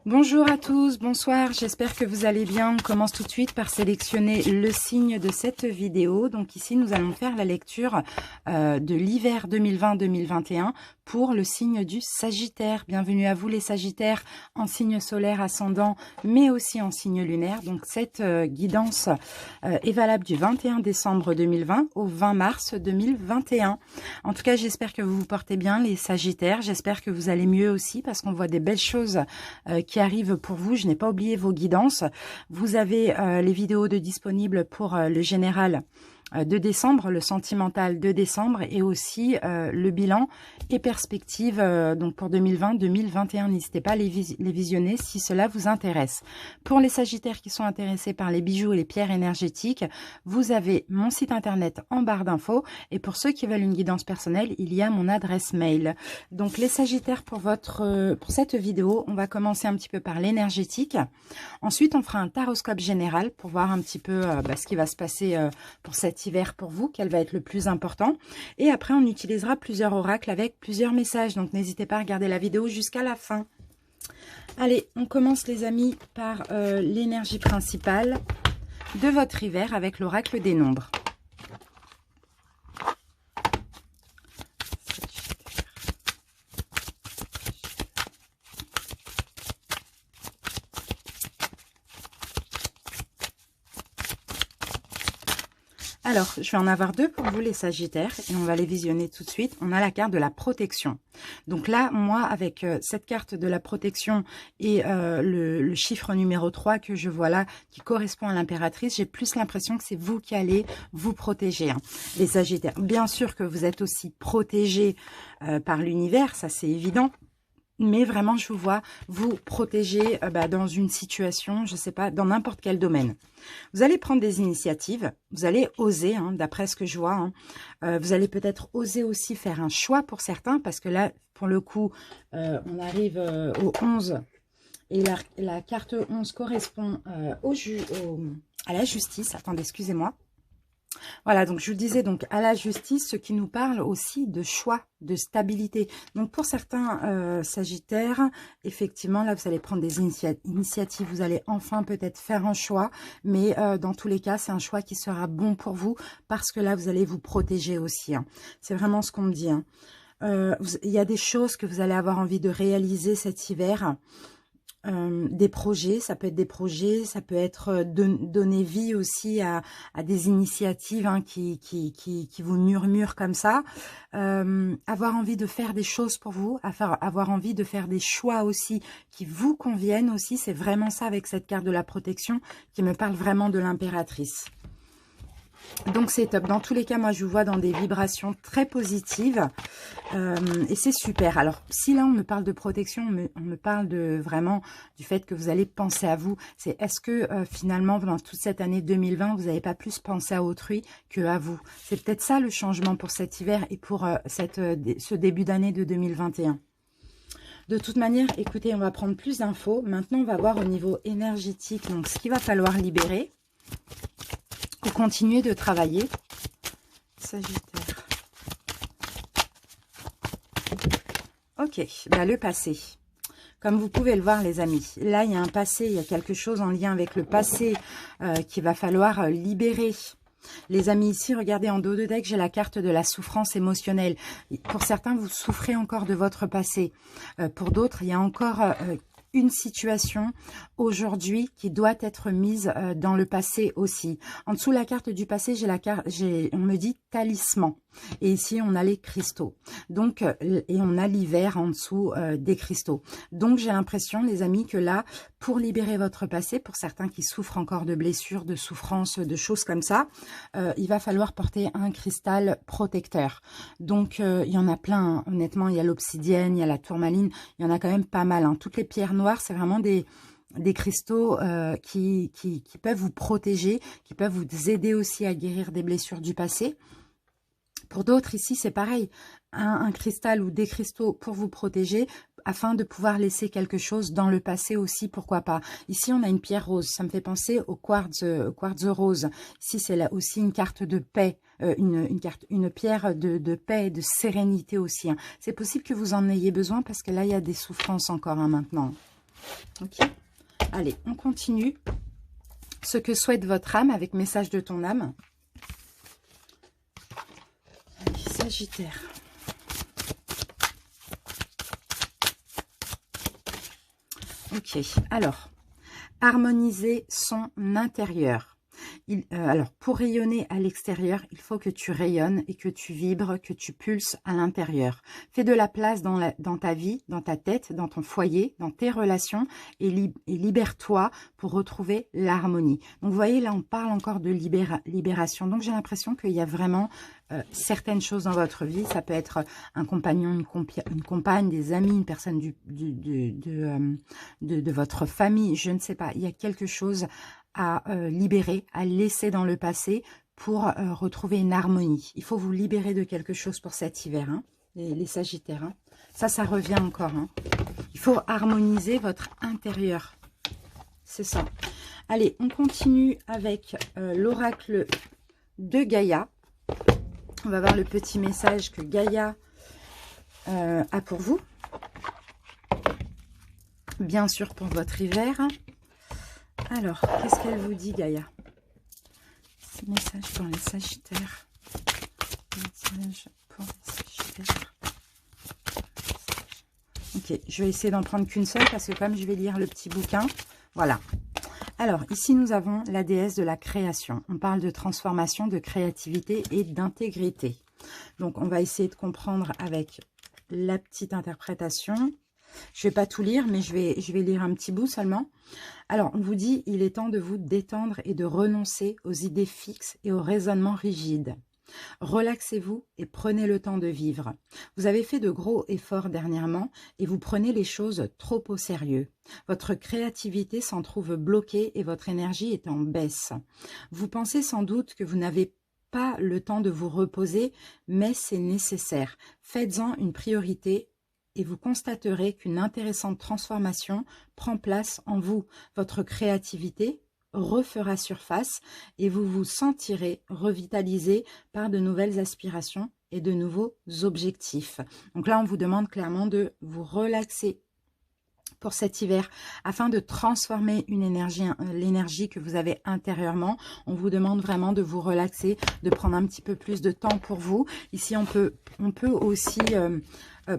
Bonjour à tous, bonsoir, j'espère que vous allez bien. On commence tout de suite par sélectionner le signe de cette vidéo. Donc ici, nous allons faire la lecture de l'hiver 2020-2021 pour le signe du Sagittaire. Bienvenue à vous les Sagittaires en signe solaire ascendant, mais aussi en signe lunaire. Donc cette guidance est valable du 21 décembre 2020 au 20 mars 2021. En tout cas, j'espère que vous vous portez bien les Sagittaires. J'espère que vous allez mieux aussi parce qu'on voit des belles choses qui arrivent pour vous. Je n'ai pas oublié vos guidances. Vous avez les vidéos de disponibles pour le général de décembre, le sentimental de décembre et aussi le bilan et perspectives donc pour 2020-2021. N'hésitez pas à les visionner si cela vous intéresse. Pour les Sagittaires qui sont intéressés par les bijoux et les pierres énergétiques, vous avez mon site internet en barre d'infos et pour ceux qui veulent une guidance personnelle, il y a mon adresse mail. Donc les Sagittaires pour cette vidéo, on va commencer un petit peu par l'énergétique. Ensuite, on fera un taroscope général pour voir un petit peu ce qui va se passer pour cet hiver pour vous, quel va être le plus important. Et après, on utilisera plusieurs oracles avec plusieurs messages. Donc, n'hésitez pas à regarder la vidéo jusqu'à la fin. Allez, on commence les amis par l'énergie principale de votre hiver avec l'oracle des nombres. Alors, je vais en avoir deux pour vous les Sagittaires et on va les visionner tout de suite. On a la carte de la protection. Donc là, moi, avec cette carte de la protection et le chiffre numéro 3 que je vois là, qui correspond à l'impératrice, j'ai plus l'impression que c'est vous qui allez vous protéger, hein, les Sagittaires. Bien sûr que vous êtes aussi protégés par l'univers, ça c'est évident. Mais vraiment, je vous vois vous protéger dans une situation, je ne sais pas, dans n'importe quel domaine. Vous allez prendre des initiatives, vous allez oser, hein, d'après ce que je vois. Hein. Vous allez peut-être oser aussi faire un choix pour certains, parce que là, pour le coup, on arrive au 11. Et la carte 11 correspond à la justice. Attendez, excusez-moi. Voilà, donc je vous disais donc à la justice, ce qui nous parle aussi de choix, de stabilité. Donc pour certains Sagittaires, effectivement, là vous allez prendre des initiatives, vous allez enfin peut-être faire un choix, mais dans tous les cas, c'est un choix qui sera bon pour vous parce que là vous allez vous protéger aussi. Hein. C'est vraiment ce qu'on me dit. Hein. Il y a des choses que vous allez avoir envie de réaliser cet hiver. Des projets, ça peut être des projets, ça peut être donner vie aussi à des initiatives hein, qui vous murmurent comme ça. Avoir envie de faire des choses pour vous, avoir envie de faire des choix aussi qui vous conviennent aussi. C'est vraiment ça avec cette carte de la protection qui me parle vraiment de l'impératrice. Donc c'est top. Dans tous les cas, moi je vous vois dans des vibrations très positives et c'est super. Alors si là on me parle de protection, on me parle de vraiment du fait que vous allez penser à vous. C'est est-ce que finalement pendant toute cette année 2020, vous n'avez pas plus pensé à autrui que à vous? C'est peut-être ça le changement pour cet hiver et pour ce début d'année de 2021. De toute manière, écoutez, on va prendre plus d'infos. Maintenant, on va voir au niveau énergétique donc ce qu'il va falloir libérer. Pour continuer de travailler. Sagittaire. Ok, le passé. Comme vous pouvez le voir les amis, là il y a un passé, il y a quelque chose en lien avec le passé qu'il va falloir libérer. Les amis, ici, regardez en dos de deck, j'ai la carte de la souffrance émotionnelle. Pour certains, vous souffrez encore de votre passé. Pour d'autres, il y a encore une situation aujourd'hui qui doit être mise dans le passé aussi. En dessous la carte du passé, on me dit talisman. Et ici, on a les cristaux. Donc, et on a l'hiver en dessous des cristaux. Donc, j'ai l'impression, les amis, que là, pour libérer votre passé, pour certains qui souffrent encore de blessures, de souffrances, de choses comme ça, il va falloir porter un cristal protecteur. Donc, il y en a plein. Hein. Honnêtement, il y a l'obsidienne, il y a la tourmaline. Il y en a quand même pas mal. Hein. Toutes les pierres noires, c'est vraiment des cristaux qui peuvent vous protéger, qui peuvent vous aider aussi à guérir des blessures du passé. Pour d'autres, ici, c'est pareil. Un cristal ou des cristaux pour vous protéger afin de pouvoir laisser quelque chose dans le passé aussi, pourquoi pas. Ici, on a une pierre rose. Ça me fait penser au quartz rose. Ici, c'est là aussi une carte de paix, une pierre de paix et de sérénité aussi. Hein. C'est possible que vous en ayez besoin parce que là, il y a des souffrances encore hein, maintenant. Ok. Allez, on continue. Ce que souhaite votre âme avec message de ton âme. Allez, Sagittaire. Ok, alors, harmoniser son intérieur. Alors, pour rayonner à l'extérieur, il faut que tu rayonnes et que tu vibres, que tu pulses à l'intérieur. Fais de la place dans ta vie, dans ta tête, dans ton foyer, dans tes relations et libère-toi pour retrouver l'harmonie. Donc, vous voyez, là, on parle encore de libération. Donc, j'ai l'impression qu'il y a vraiment certaines choses dans votre vie. Ça peut être un compagnon, une compagne, des amis, une personne de votre famille, je ne sais pas. Il y a quelque chose à libérer, à laisser dans le passé pour retrouver une harmonie. Il faut vous libérer de quelque chose pour cet hiver, hein, les Sagittaires. Hein. Ça revient encore. Hein. Il faut harmoniser votre intérieur. C'est ça. Allez, on continue avec l'oracle de Gaïa. On va voir le petit message que Gaïa a pour vous. Bien sûr, pour votre hiver. Alors, qu'est-ce qu'elle vous dit, Gaïa? Message pour les Sagittaires. Message pour les Sagittaires. Ok, je vais essayer d'en prendre qu'une seule parce que comme je vais lire le petit bouquin, voilà. Alors, ici, nous avons la déesse de la création. On parle de transformation, de créativité et d'intégrité. Donc, on va essayer de comprendre avec la petite interprétation. Je ne vais pas tout lire, mais je vais lire un petit bout seulement. Alors, on vous dit, il est temps de vous détendre et de renoncer aux idées fixes et aux raisonnements rigides. Relaxez-vous et prenez le temps de vivre. Vous avez fait de gros efforts dernièrement et vous prenez les choses trop au sérieux. Votre créativité s'en trouve bloquée et votre énergie est en baisse. Vous pensez sans doute que vous n'avez pas le temps de vous reposer, mais c'est nécessaire. Faites-en une priorité et vous constaterez qu'une intéressante transformation prend place en vous. Votre créativité refera surface et vous vous sentirez revitalisé par de nouvelles aspirations et de nouveaux objectifs. Donc là, on vous demande clairement de vous relaxer pour cet hiver afin de transformer une énergie, l'énergie que vous avez intérieurement. On vous demande vraiment de vous relaxer, de prendre un petit peu plus de temps pour vous. Ici, on peut aussi,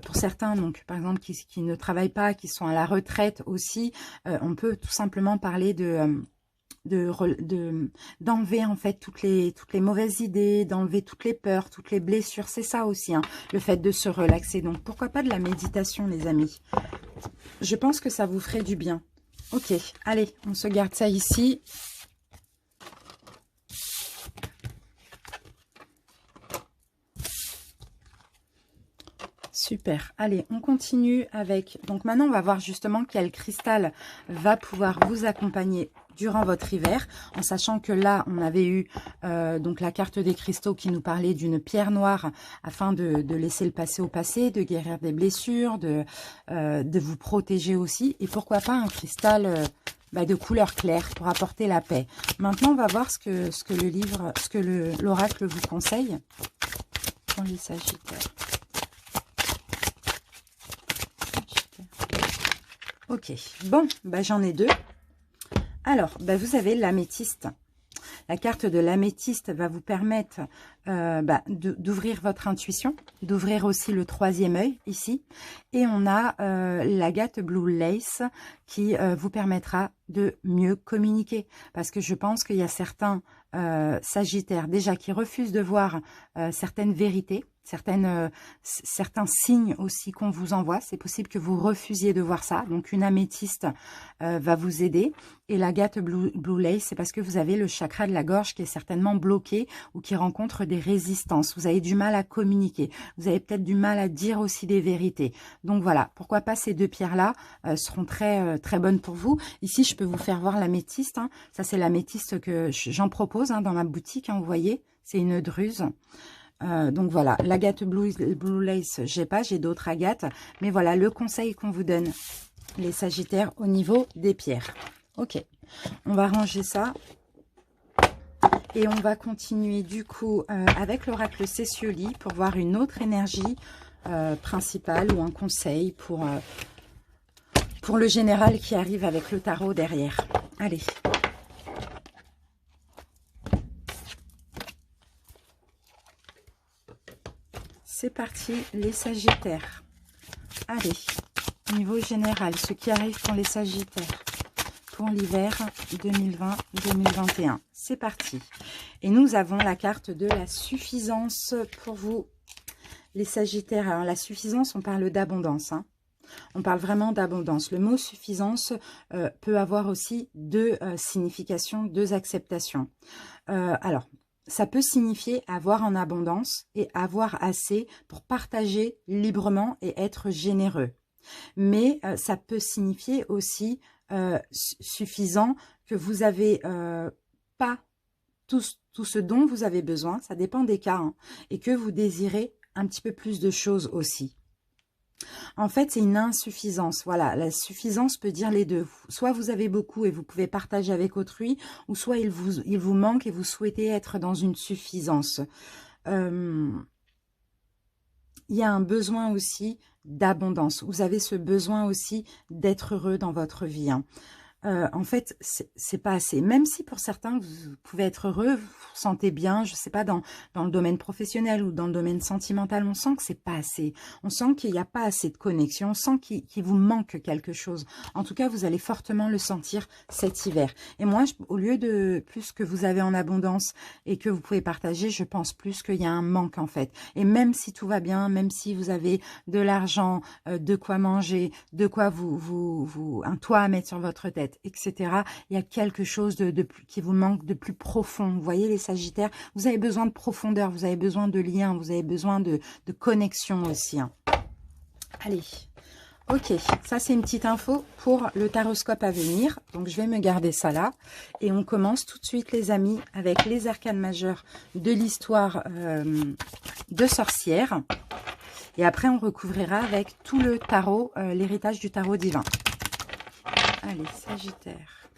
pour certains, donc par exemple, qui ne travaillent pas, qui sont à la retraite aussi, on peut tout simplement parler d'enlever en fait toutes les mauvaises idées, d'enlever toutes les peurs, toutes les blessures. C'est ça aussi, hein, le fait de se relaxer. Donc, pourquoi pas de la méditation, les amis? Je pense que ça vous ferait du bien. Ok, allez, on se garde ça ici. Super. Allez, on continue avec... Donc maintenant, on va voir justement quel cristal va pouvoir vous accompagner durant votre hiver, en sachant que là, on avait eu donc la carte des cristaux qui nous parlait d'une pierre noire afin de laisser le passé au passé, de guérir des blessures, de vous protéger aussi. Et pourquoi pas un cristal de couleur claire pour apporter la paix. Maintenant, on va voir ce que le livre, ce que l'oracle vous conseille pour les Sagittaires. Ok, bon, j'en ai deux. Alors, vous avez l'améthyste. La carte de l'améthyste va vous permettre d'ouvrir votre intuition, d'ouvrir aussi le troisième œil ici. Et on a l'agate Blue Lace qui vous permettra de mieux communiquer. Parce que je pense qu'il y a certains Sagittaires déjà qui refusent de voir certaines vérités, certains signes aussi qu'on vous envoie. C'est possible que vous refusiez de voir ça. Donc, une améthyste va vous aider. Et l'agate Blue Lace, c'est parce que vous avez le chakra de la gorge qui est certainement bloqué ou qui rencontre des résistances. Vous avez du mal à communiquer. Vous avez peut-être du mal à dire aussi des vérités. Donc, voilà. Pourquoi pas ces deux pierres-là seront très, très bonnes pour vous. Ici, je peux vous faire voir l'améthyste. Hein. Ça, c'est l'améthyste que j'en propose dans ma boutique. Hein, vous voyez, c'est une druse. Donc voilà, l'agate Blue Lace, j'ai d'autres agates. Mais voilà, le conseil qu'on vous donne, les Sagittaires, au niveau des pierres. Ok, on va ranger ça. Et on va continuer du coup avec l'oracle Cécioli pour voir une autre énergie principale ou un conseil pour le général qui arrive avec le tarot derrière. Allez. C'est parti, les Sagittaires. Allez, niveau général, ce qui arrive pour les Sagittaires pour l'hiver 2020-2021. C'est parti. Et nous avons la carte de la suffisance pour vous, les Sagittaires. Alors, la suffisance, on parle d'abondance, hein. On parle vraiment d'abondance. Le mot suffisance peut avoir aussi deux significations, deux acceptations. Alors, ça peut signifier avoir en abondance et avoir assez pour partager librement et être généreux. Mais ça peut signifier aussi suffisant, que vous avez pas tout ce dont vous avez besoin, ça dépend des cas, hein, et que vous désirez un petit peu plus de choses aussi. En fait, c'est une insuffisance. Voilà, la suffisance peut dire les deux. Soit vous avez beaucoup et vous pouvez partager avec autrui, ou soit il vous manque et vous souhaitez être dans une suffisance. Il y a un besoin aussi d'abondance. Vous avez ce besoin aussi d'être heureux dans votre vie, hein. En fait, c'est pas assez. Même si pour certains, vous pouvez être heureux, vous vous sentez bien, je sais pas, dans le domaine professionnel ou dans le domaine sentimental, on sent que c'est pas assez. On sent qu'il n'y a pas assez de connexion, on sent qu'il vous manque quelque chose. En tout cas, vous allez fortement le sentir cet hiver. Et moi, au lieu de plus que vous avez en abondance et que vous pouvez partager, je pense plus qu'il y a un manque en fait. Et même si tout va bien, même si vous avez de l'argent, de quoi manger, de quoi un toit à mettre sur votre tête, etc. Il y a quelque chose qui vous manque de plus profond. Vous voyez les Sagittaires, vous avez besoin de profondeur, vous avez besoin de lien, vous avez besoin de connexion aussi, hein. Allez, ok, ça c'est une petite info pour le taroscope à venir. Donc je vais me garder ça là. Et on commence tout de suite les amis avec les arcanes majeures de l'histoire de sorcière. Et après on recouvrira avec tout le tarot, l'héritage du tarot divin. Allez, Sagittaire.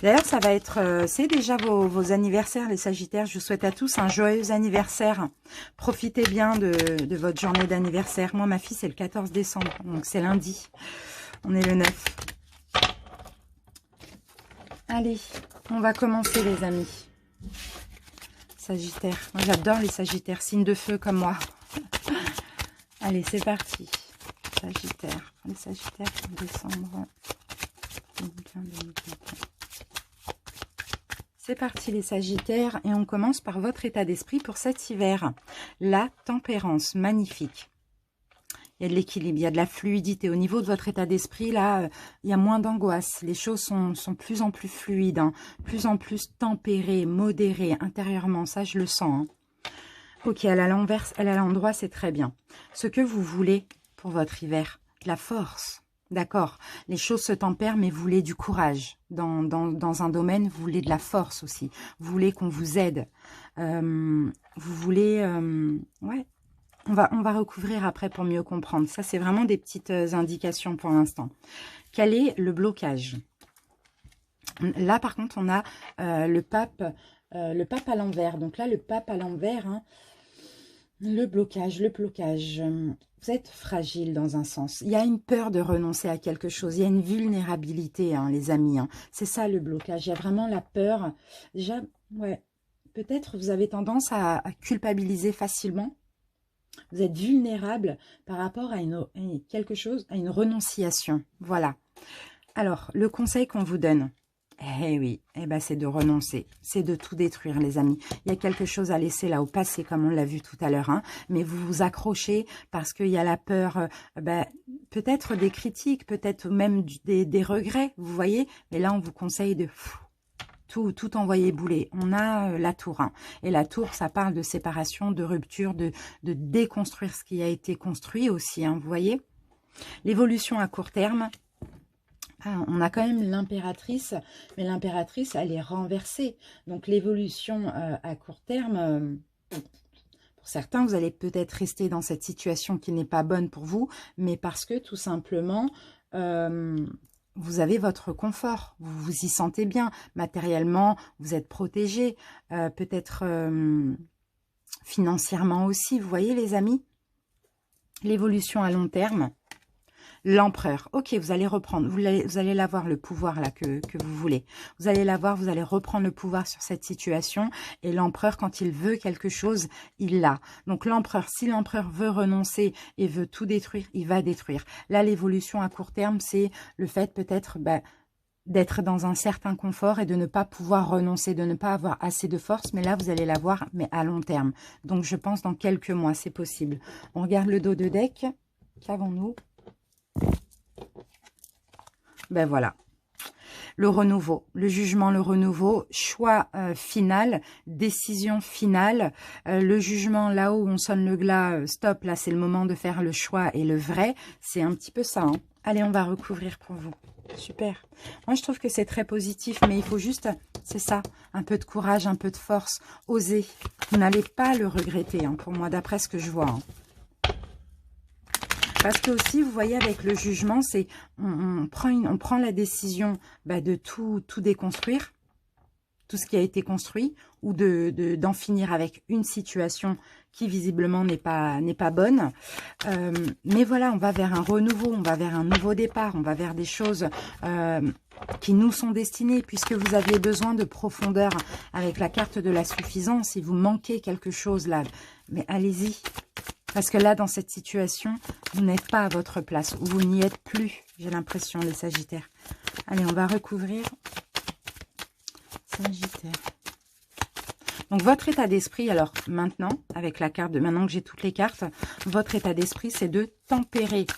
D'ailleurs, ça va être, c'est déjà vos anniversaires, les Sagittaires. Je vous souhaite à tous un joyeux anniversaire. Profitez bien de votre journée d'anniversaire. Moi, ma fille, c'est le 14 décembre, donc c'est lundi. On est le 9. Allez, on va commencer, les amis. Sagittaire. Moi, j'adore les Sagittaires, signes de feu comme moi. Allez, c'est parti. Sagittaire. Les Sagittaires en décembre 2020-2021. C'est parti les Sagittaires et on commence par votre état d'esprit pour cet hiver. La tempérance, magnifique. Il y a de l'équilibre, il y a de la fluidité. Au niveau de votre état d'esprit, là, il y a moins d'angoisse. Les choses sont plus en plus fluides, hein, plus en plus tempérées, modérées intérieurement. Ça, je le sens, hein. Ok, à l'endroit, c'est très bien. Ce que vous voulez pour votre hiver, de la force. D'accord, les choses se tempèrent, mais vous voulez du courage. Dans un domaine, vous voulez de la force aussi. Vous voulez qu'on vous aide. Vous voulez... ouais, on va recouvrir après pour mieux comprendre. Ça, c'est vraiment des petites indications pour l'instant. Quel est le blocage? Là, par contre, on a le pape à l'envers. Donc là, le pape à l'envers... hein, le blocage. Vous êtes fragile dans un sens. Il y a une peur de renoncer à quelque chose. Il y a une vulnérabilité, hein, les amis, hein. C'est ça le blocage. Il y a vraiment la peur. Déjà, ouais, peut-être vous avez tendance à culpabiliser facilement. Vous êtes vulnérable par rapport à quelque chose, à une renonciation. Voilà. Alors, le conseil qu'on vous donne, eh oui, eh ben c'est de renoncer, c'est de tout détruire les amis. Il y a quelque chose à laisser là au passé comme on l'a vu tout à l'heure, hein, mais vous vous accrochez parce qu'il y a la peur, peut-être des critiques, peut-être même des regrets, vous voyez. Mais là on vous conseille de tout envoyer bouler. On a la tour, hein, et la tour ça parle de séparation, de rupture, de déconstruire ce qui a été construit aussi, hein, vous voyez. L'évolution à court terme. Ah, on a quand même l'impératrice, mais l'impératrice, elle est renversée. Donc, l'évolution à court terme, pour certains, vous allez peut-être rester dans cette situation qui n'est pas bonne pour vous, mais parce que tout simplement, vous avez votre confort, vous vous y sentez bien. Matériellement, vous êtes protégé, peut-être financièrement aussi. Vous voyez, les amis, l'évolution à long terme. L'empereur. Ok, vous allez reprendre. Vous allez l'avoir, le pouvoir là que vous voulez. Vous allez l'avoir, vous allez reprendre le pouvoir sur cette situation. Et l'empereur, quand il veut quelque chose, il l'a. Donc l'empereur, si l'empereur veut renoncer et veut tout détruire, il va détruire. Là, l'évolution à court terme, c'est le fait peut-être d'être dans un certain confort et de ne pas pouvoir renoncer, de ne pas avoir assez de force. Mais là, vous allez l'avoir, mais à long terme. Donc je pense dans quelques mois, c'est possible. On regarde le dos de deck. Qu'avons-nous? Ben voilà, le renouveau, le jugement, le renouveau, choix final, décision finale. Le jugement, là où on sonne le glas, stop, là c'est le moment de faire le choix et le vrai. C'est un petit peu ça. Hein. Allez, on va recouvrir pour vous. Super. Moi, je trouve que c'est très positif, mais il faut juste, c'est ça, un peu de courage, un peu de force, oser. Vous n'allez pas le regretter, hein, pour moi, d'après ce que je vois. Hein. Parce que aussi, vous voyez, avec le jugement, c'est on prend la décision de tout déconstruire, tout ce qui a été construit, ou d'en finir avec une situation qui visiblement n'est pas bonne. Mais voilà, on va vers un renouveau, on va vers un nouveau départ, on va vers des choses qui nous sont destinées, puisque vous aviez besoin de profondeur avec la carte de la suffisance. Si vous manquez quelque chose là, mais allez-y. Parce que là, dans cette situation, vous n'êtes pas à votre place. Ou vous n'y êtes plus, j'ai l'impression, les Sagittaires. Allez, on va recouvrir. Sagittaire. Donc, votre état d'esprit, alors, maintenant, avec la carte maintenant que j'ai toutes les cartes, votre état d'esprit, c'est de tempérer.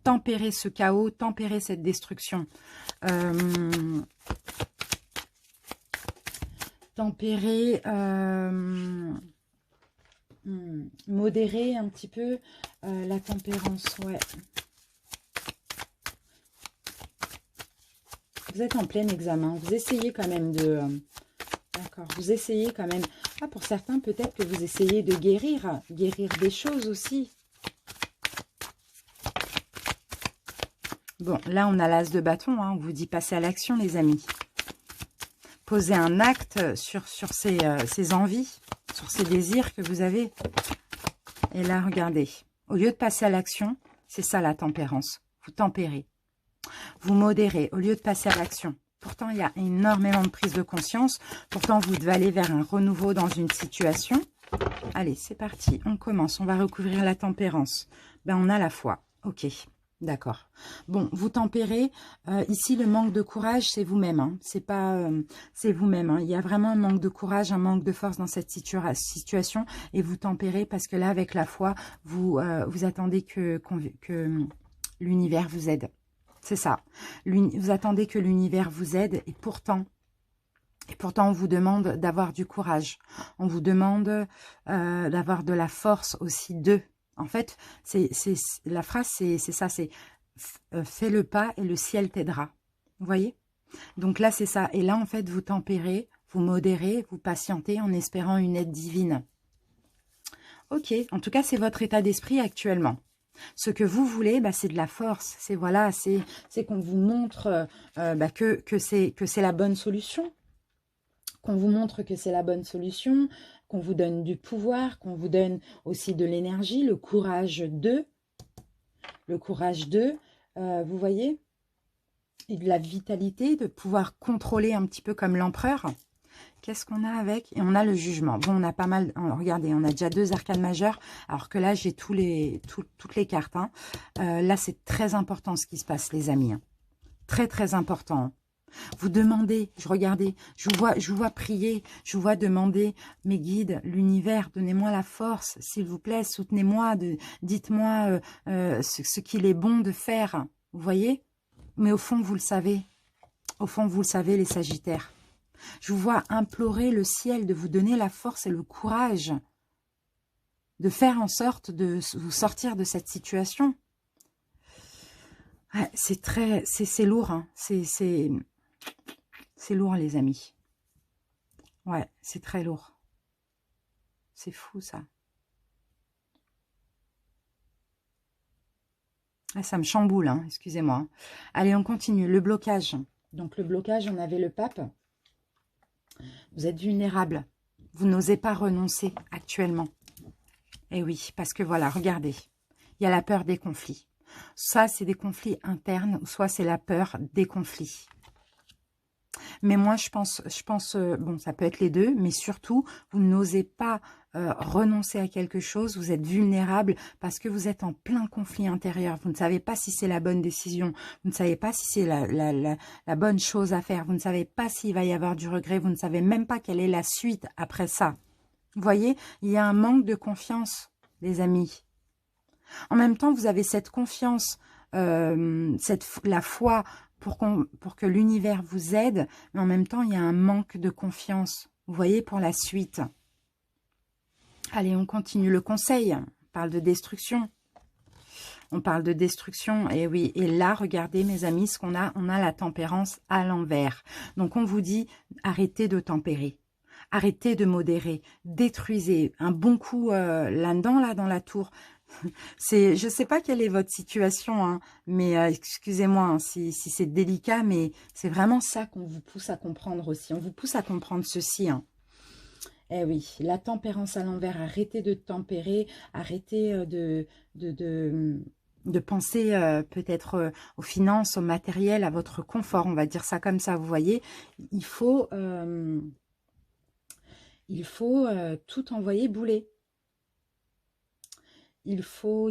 Tempérer ce chaos, tempérer cette destruction. Tempérer... modérer un petit peu la tempérance, ouais. Vous êtes en plein examen, vous essayez quand même de... D'accord, vous essayez quand même... Ah, pour certains, peut-être que vous essayez de guérir des choses aussi. Bon, là, on a l'as de bâton, hein, on vous dit passer à l'action, les amis. Posez un acte sur ces envies, sur ces désirs que vous avez. Et là, regardez, au lieu de passer à l'action, c'est ça la tempérance. Vous tempérez, vous modérez, au lieu de passer à l'action. Pourtant, il y a énormément de prise de conscience. Pourtant, vous devez aller vers un renouveau dans une situation. Allez, c'est parti, on commence. On va recouvrir la tempérance. On a la foi. Ok, d'accord. Bon, vous tempérez. Ici, le manque de courage, c'est vous-même. Hein. C'est pas, c'est vous-même. Hein. Il y a vraiment un manque de courage, un manque de force dans cette situation. Et vous tempérez parce que là, avec la foi, vous attendez que l'univers vous aide. C'est ça. Vous attendez que l'univers vous aide et pourtant, on vous demande d'avoir du courage. On vous demande d'avoir de la force aussi d'eux. En fait, la phrase, c'est ça, c'est fais le pas et le ciel t'aidera. Vous voyez? Donc là, c'est ça. Et là, en fait, vous tempérez, vous modérez, vous patientez en espérant une aide divine. Ok. En tout cas, c'est votre état d'esprit actuellement. Ce que vous voulez, c'est de la force. C'est voilà, c'est qu'on vous montre que c'est la bonne solution. Qu'on vous montre que c'est la bonne solution, qu'on vous donne du pouvoir, qu'on vous donne aussi de l'énergie, le courage de, vous voyez, et de la vitalité, de pouvoir contrôler un petit peu comme l'empereur. Qu'est-ce qu'on a avec? Et on a le jugement. Bon, on a pas mal... Regardez, on a déjà 2 arcanes majeures, alors que là, j'ai toutes les cartes. Hein. Là, c'est très important ce qui se passe, les amis. Hein. Très, très important. Vous demandez, regardez, je vous vois prier, je vous vois demander, mes guides, l'univers, donnez-moi la force, s'il vous plaît, soutenez-moi, dites-moi ce qu'il est bon de faire. Vous voyez? Mais au fond, vous le savez. Au fond, vous le savez, les Sagittaires. Je vous vois implorer le ciel de vous donner la force et le courage de faire en sorte de vous sortir de cette situation. Ouais, c'est lourd, hein. C'est lourd, les amis. Ouais, c'est très lourd. C'est fou, ça. Ah, ça me chamboule, hein, excusez-moi. Allez, on continue. Le blocage. Donc, le blocage, on avait le pape. Vous êtes vulnérable. Vous n'osez pas renoncer actuellement. Eh oui, parce que voilà, regardez. Il y a la peur des conflits. Ça, c'est des conflits internes, soit c'est la peur des conflits. Mais moi, je pense, bon, ça peut être les deux, mais surtout, vous n'osez pas renoncer à quelque chose, vous êtes vulnérable parce que vous êtes en plein conflit intérieur. Vous ne savez pas si c'est la bonne décision, vous ne savez pas si c'est la bonne chose à faire, vous ne savez pas s'il va y avoir du regret, vous ne savez même pas quelle est la suite après ça. Vous voyez, il y a un manque de confiance, les amis. En même temps, vous avez cette confiance, la foi pour que l'univers vous aide, mais en même temps, il y a un manque de confiance. Vous voyez, pour la suite. Allez, on continue le conseil. On parle de destruction. On parle de destruction, et oui. Et là, regardez, mes amis, ce qu'on a. On a la tempérance à l'envers. Donc, on vous dit, arrêtez de tempérer. Arrêtez de modérer. Détruisez. Un bon coup là-dedans, là, dans la tour. Je ne sais pas quelle est votre situation, hein, mais excusez-moi hein, si c'est délicat, mais c'est vraiment ça qu'on vous pousse à comprendre aussi. On vous pousse à comprendre ceci. Hein. Eh oui, la tempérance à l'envers, arrêtez de tempérer, arrêtez de penser peut-être aux finances, au matériel, à votre confort, on va dire ça comme ça, vous voyez. Il faut tout envoyer bouler. Il faut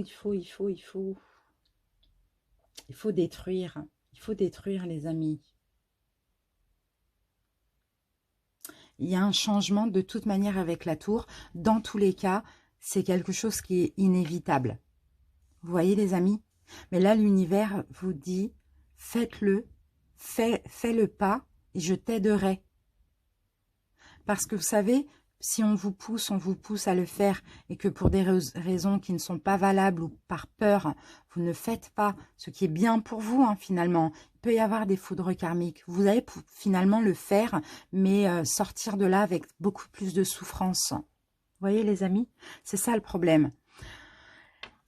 détruire. Il faut détruire, les amis. Il y a un changement de toute manière avec la tour. Dans tous les cas, c'est quelque chose qui est inévitable. Vous voyez, les amis? Mais là, l'univers vous dit, faites-le, fais le pas et je t'aiderai. Parce que vous savez, si on vous pousse à le faire et que pour des raisons qui ne sont pas valables ou par peur, vous ne faites pas ce qui est bien pour vous, hein, finalement. Il peut y avoir des foudres karmiques. Vous allez finalement le faire, mais sortir de là avec beaucoup plus de souffrance. Vous voyez, les amis? C'est ça le problème.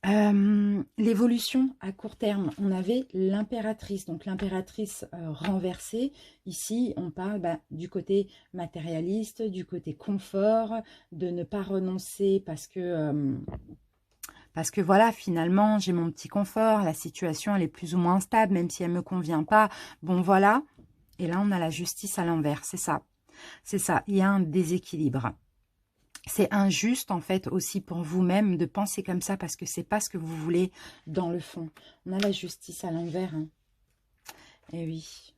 L'évolution à court terme, on avait l'impératrice, donc l'impératrice renversée. Ici, on parle du côté matérialiste, du côté confort, de ne pas renoncer parce que voilà, finalement, j'ai mon petit confort, la situation, elle est plus ou moins stable, même si elle ne me convient pas. Bon, voilà. Et là, on a la justice à l'envers, c'est ça. C'est ça, il y a un déséquilibre. C'est injuste, en fait, aussi pour vous-même de penser comme ça parce que c'est pas ce que vous voulez dans le fond. On a la justice à l'envers. Hein. Eh oui.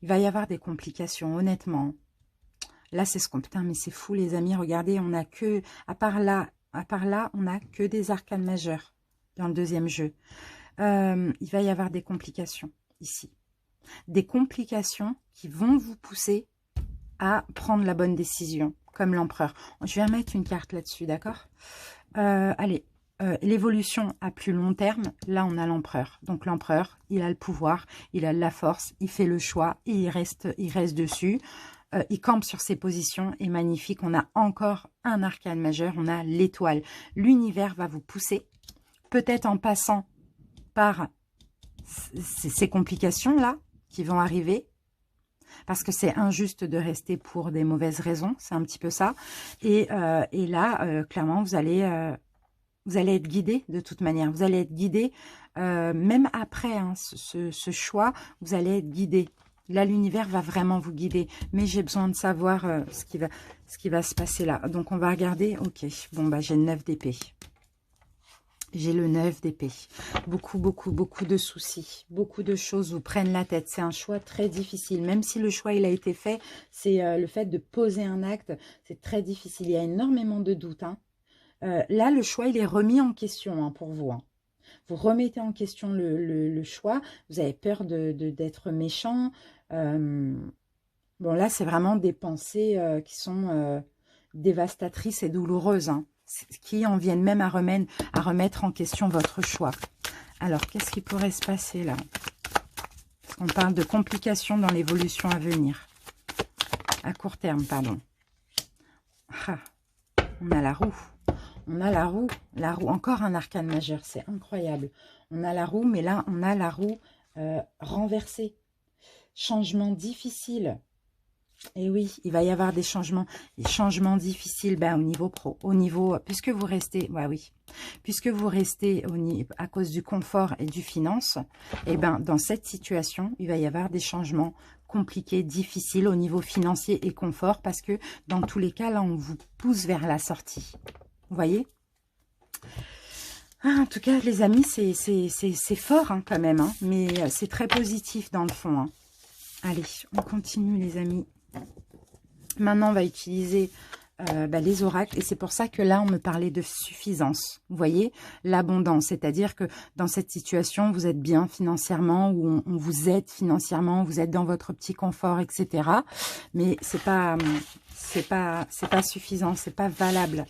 Il va y avoir des complications, honnêtement. Là, c'est ce qu'on... Putain, mais c'est fou, les amis. Regardez, on a que... À part là, on n'a que des arcanes majeures dans le deuxième jeu. Il va y avoir des complications ici. Des complications qui vont vous pousser à prendre la bonne décision, comme l'empereur. Je vais remettre une carte là-dessus, d'accord? Allez, l'évolution à plus long terme, là on a l'empereur. Donc l'empereur, il a le pouvoir, il a de la force, il fait le choix et il reste dessus. Il campe sur ses positions et magnifique. On a encore un arcane majeur, on a l'étoile. L'univers va vous pousser, peut-être en passant par ces complications-là qui vont arriver, parce que c'est injuste de rester pour des mauvaises raisons, c'est un petit peu ça. Et là, clairement, vous allez être guidé de toute manière. Vous allez être guidé, même après hein, ce choix, vous allez être guidé. Là, l'univers va vraiment vous guider. Mais j'ai besoin de savoir ce qui va se passer là. Donc, on va regarder. Ok, bon, j'ai le 9 d'épée. J'ai le 9 d'épée. Beaucoup de soucis. Beaucoup de choses vous prennent la tête. C'est un choix très difficile. Même si le choix il a été fait, c'est le fait de poser un acte. C'est très difficile. Il y a énormément de doutes. Hein. Là, le choix, il est remis en question hein, pour vous. Hein. Vous remettez en question le choix. Vous avez peur d'être méchant. Bon, là, c'est vraiment des pensées qui sont dévastatrices et douloureuses. Hein. Qui en viennent même à remettre en question votre choix. Alors, qu'est-ce qui pourrait se passer là? Parce qu'on parle de complications dans l'évolution à venir. À court terme, pardon. Ah, on a la roue. On a la roue. La roue, encore un arcane majeur, c'est incroyable. On a la roue, mais là, on a la roue renversée. Changement difficile. Et oui, il va y avoir des changements difficiles au niveau pro, au niveau, puisque vous restez, oui, puisque vous restez à cause du confort et du finance, et dans cette situation, il va y avoir des changements compliqués, difficiles au niveau financier et confort, parce que dans tous les cas, là, on vous pousse vers la sortie. Vous voyez? En tout cas, les amis, c'est fort quand même, mais c'est très positif dans le fond. Allez, on continue les amis. Maintenant, on va utiliser les oracles. Et c'est pour ça que là, on me parlait de suffisance. Vous voyez, l'abondance. C'est-à-dire que dans cette situation, vous êtes bien financièrement, ou on vous aide financièrement, vous êtes dans votre petit confort, etc. Mais c'est pas suffisant, c'est pas valable.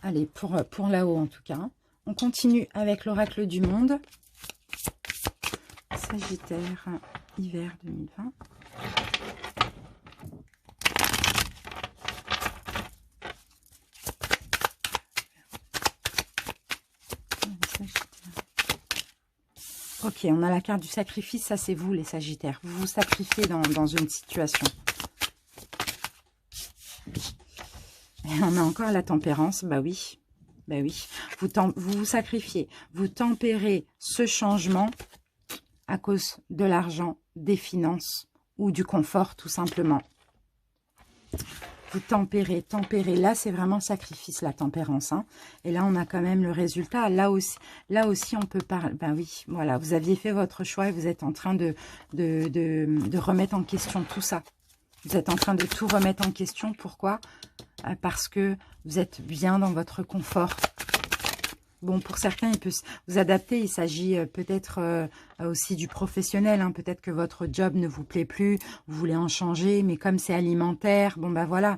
Allez, pour là-haut en tout cas. On continue avec l'oracle du monde. Sagittaire, hiver 2020. Ok, on a la carte du sacrifice. Ça, c'est vous, les Sagittaires. Vous vous sacrifiez dans une situation. Et on a encore la tempérance. Bah oui. Bah oui. Vous vous sacrifiez. Vous tempérez ce changement à cause de l'argent, des finances ou du confort, tout simplement. Vous tempérez. Là, c'est vraiment sacrifice, la tempérance. Et là, on a quand même le résultat. Là aussi on peut parler. Ben oui, voilà. Vous aviez fait votre choix et vous êtes en train de remettre en question tout ça. Vous êtes en train de tout remettre en question. Pourquoi? Parce que vous êtes bien dans votre confort. Bon, pour certains, il peut vous adapter. Il s'agit peut-être aussi du professionnel. Peut-être que votre job ne vous plaît plus. Vous voulez en changer. Mais comme c'est alimentaire, bon, voilà.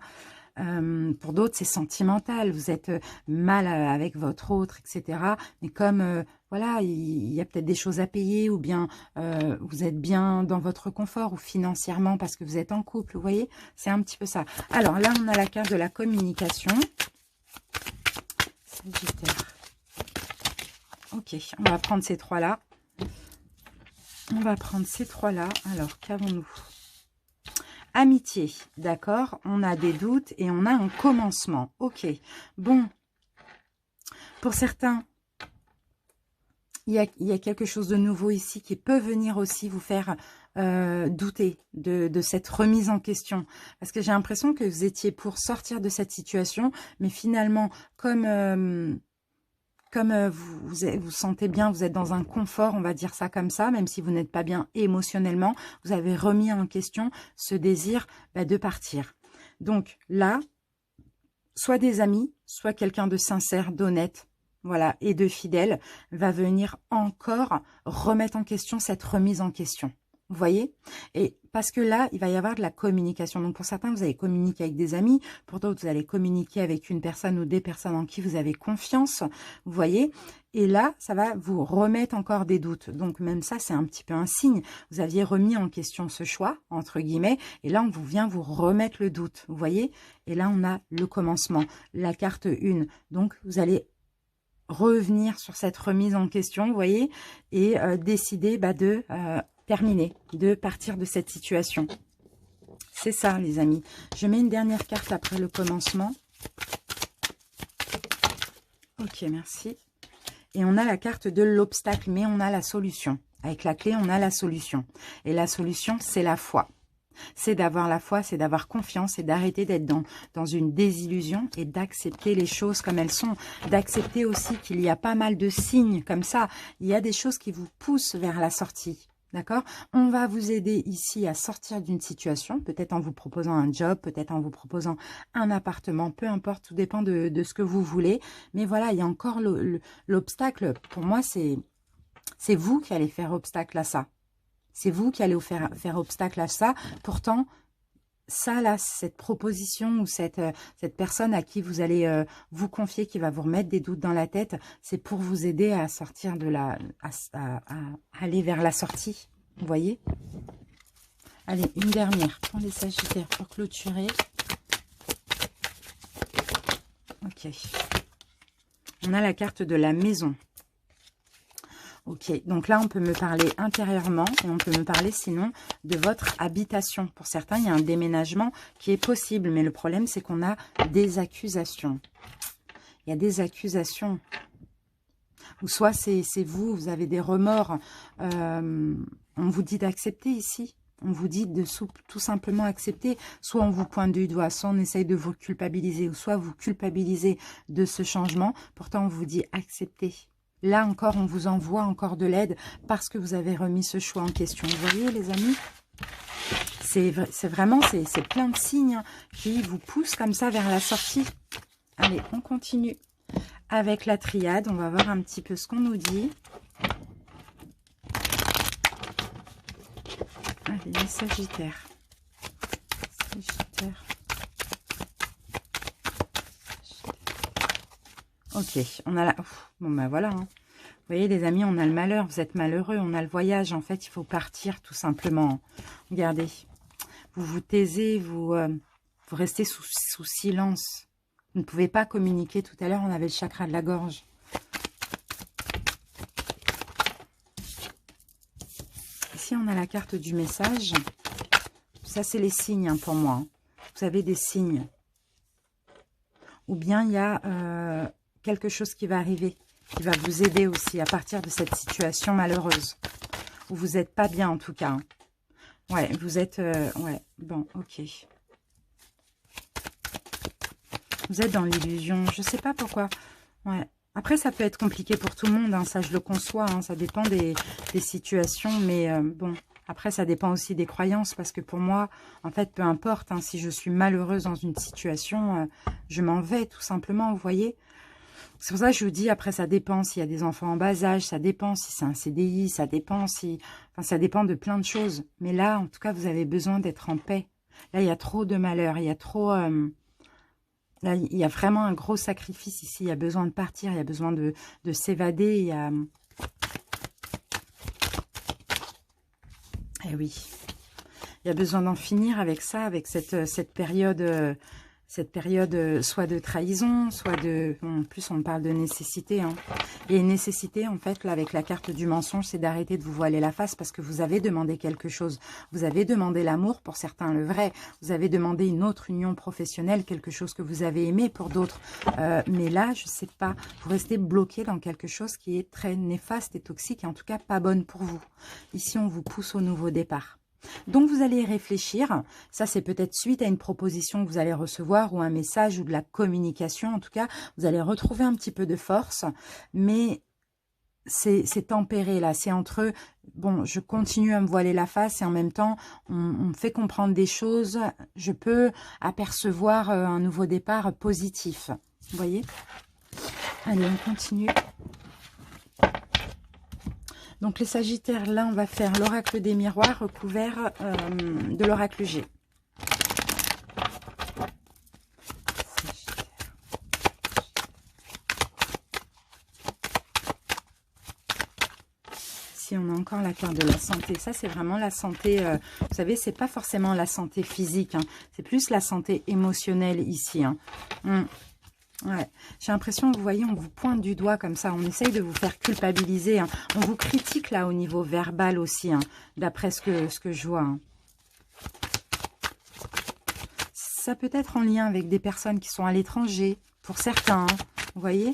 Pour d'autres, c'est sentimental. Vous êtes mal avec votre autre, etc. Mais comme, voilà, il y a peut-être des choses à payer. Ou bien vous êtes bien dans votre confort ou financièrement parce que vous êtes en couple. Vous voyez, c'est un petit peu ça. Alors là, on a la carte de la communication. Sagittaire. Ok, on va prendre ces trois-là. Alors, qu'avons-nous? Amitié, d'accord. On a des doutes et on a un commencement. Ok, bon. Pour certains, il y a quelque chose de nouveau ici qui peut venir aussi vous faire douter de cette remise en question. Parce que j'ai l'impression que vous étiez pour sortir de cette situation, mais finalement, comme vous sentez bien, vous êtes dans un confort, on va dire ça comme ça, même si vous n'êtes pas bien émotionnellement, vous avez remis en question ce désir de partir. Donc là, soit des amis, soit quelqu'un de sincère, d'honnête, voilà, et de fidèle, va venir encore remettre en question cette remise en question. Vous voyez? Et parce que là, il va y avoir de la communication. Donc, pour certains, vous allez communiquer avec des amis. Pour d'autres, vous allez communiquer avec une personne ou des personnes en qui vous avez confiance. Vous voyez? Et là, ça va vous remettre encore des doutes. Donc, même ça, c'est un petit peu un signe. Vous aviez remis en question ce choix, entre guillemets. Et là, on vous vient vous remettre le doute. Vous voyez? Et là, on a le commencement. La carte 1. Donc, vous allez revenir sur cette remise en question, vous voyez? Et décider de... terminer, de partir de cette situation. C'est ça, les amis. Je mets une dernière carte après le commencement. Ok, merci. Et on a la carte de l'obstacle, mais on a la solution. Avec la clé, on a la solution. Et la solution, c'est la foi. C'est d'avoir la foi, c'est d'avoir confiance et d'arrêter d'être dans une désillusion et d'accepter les choses comme elles sont. D'accepter aussi qu'il y a pas mal de signes comme ça. Il y a des choses qui vous poussent vers la sortie. D'accord? On va vous aider ici à sortir d'une situation, peut-être en vous proposant un job, peut-être en vous proposant un appartement, peu importe, tout dépend de ce que vous voulez. Mais voilà, il y a encore l'obstacle. Pour moi, c'est vous qui allez faire obstacle à ça. C'est vous qui allez faire obstacle à ça. Pourtant, ça, là, cette proposition ou cette personne à qui vous allez vous confier, qui va vous remettre des doutes dans la tête, c'est pour vous aider à sortir de à aller vers la sortie. Vous voyez? Allez, une dernière pour les Sagittaires pour clôturer. Ok. On a la carte de la maison. Ok, donc là, on peut me parler intérieurement et on peut me parler sinon de votre habitation. Pour certains, il y a un déménagement qui est possible, mais le problème, c'est qu'on a des accusations. Il y a des accusations. Ou soit c'est vous, vous avez des remords. On vous dit d'accepter ici. On vous dit de tout simplement accepter. Soit on vous pointe du doigt, soit on essaye de vous culpabiliser, ou soit vous culpabilisez de ce changement. Pourtant, on vous dit accepter. Là encore, on vous envoie encore de l'aide parce que vous avez remis ce choix en question. Vous voyez, les amis, c'est vraiment, c'est plein de signes qui vous poussent comme ça vers la sortie. Allez, on continue avec la triade. On va voir un petit peu ce qu'on nous dit. Allez, les Sagittaires. Sagittaire. Ok, on a la... Bon, ben voilà. Hein. Vous voyez, les amis, on a le malheur. Vous êtes malheureux. On a le voyage. En fait, il faut partir, tout simplement. Regardez. Vous vous taisez, vous restez sous silence. Vous ne pouvez pas communiquer. Tout à l'heure, on avait le chakra de la gorge. Ici, on a la carte du message. Ça, c'est les signes hein, pour moi. Vous avez des signes. Ou bien, il y a quelque chose qui va arriver, qui va vous aider aussi à partir de cette situation malheureuse. Où vous n'êtes pas bien, en tout cas. Ouais, vous êtes... ouais, bon, ok. Vous êtes dans l'illusion. Je ne sais pas pourquoi. Ouais. Après, ça peut être compliqué pour tout le monde. Hein, ça, je le conçois. Hein, ça dépend des situations. Mais bon, après, ça dépend aussi des croyances. Parce que pour moi, en fait, peu importe. Hein, si je suis malheureuse dans une situation, je m'en vais tout simplement. Vous voyez. C'est pour ça que je vous dis, après, ça dépend s'il y a des enfants en bas âge. Ça dépend si c'est un CDI. Ça dépend si... Enfin, ça dépend de plein de choses. Mais là, en tout cas, vous avez besoin d'être en paix. Là, il y a trop de malheur. Il y a trop... Là, il y a vraiment un gros sacrifice ici. Il y a besoin de partir, il y a besoin de s'évader. Il y a... Eh oui. Il y a besoin d'en finir avec ça, avec cette période soit de trahison, soit de... Bon, en plus, on parle de nécessité. Hein. Et une nécessité, en fait, là, avec la carte du mensonge, c'est d'arrêter de vous voiler la face parce que vous avez demandé quelque chose. Vous avez demandé l'amour, pour certains, le vrai. Vous avez demandé une autre union professionnelle, quelque chose que vous avez aimé pour d'autres. Mais là, je sais pas, vous restez bloqué dans quelque chose qui est très néfaste et toxique, et en tout cas, pas bonne pour vous. Ici, on vous pousse au nouveau départ. Donc, vous allez y réfléchir. Ça, c'est peut-être suite à une proposition que vous allez recevoir ou un message ou de la communication. En tout cas, vous allez retrouver un petit peu de force. Mais c'est tempéré, là. C'est entre, bon, je continue à me voiler la face et en même temps, on me fait comprendre des choses. Je peux apercevoir un nouveau départ positif. Vous voyez? Allez, on continue. Donc, les Sagittaires, là, on va faire l'oracle des miroirs recouvert de l'oracle G. Ici, on a encore la carte de la santé. Ça, c'est vraiment la santé, vous savez, c'est pas forcément la santé physique. Hein, c'est plus la santé émotionnelle ici. Hein. Ouais. J'ai l'impression, vous voyez, on vous pointe du doigt comme ça. On essaye de vous faire culpabiliser. Hein. On vous critique là au niveau verbal aussi, hein, d'après ce que je vois. Hein. Ça peut être en lien avec des personnes qui sont à l'étranger, pour certains. Hein, vous voyez ?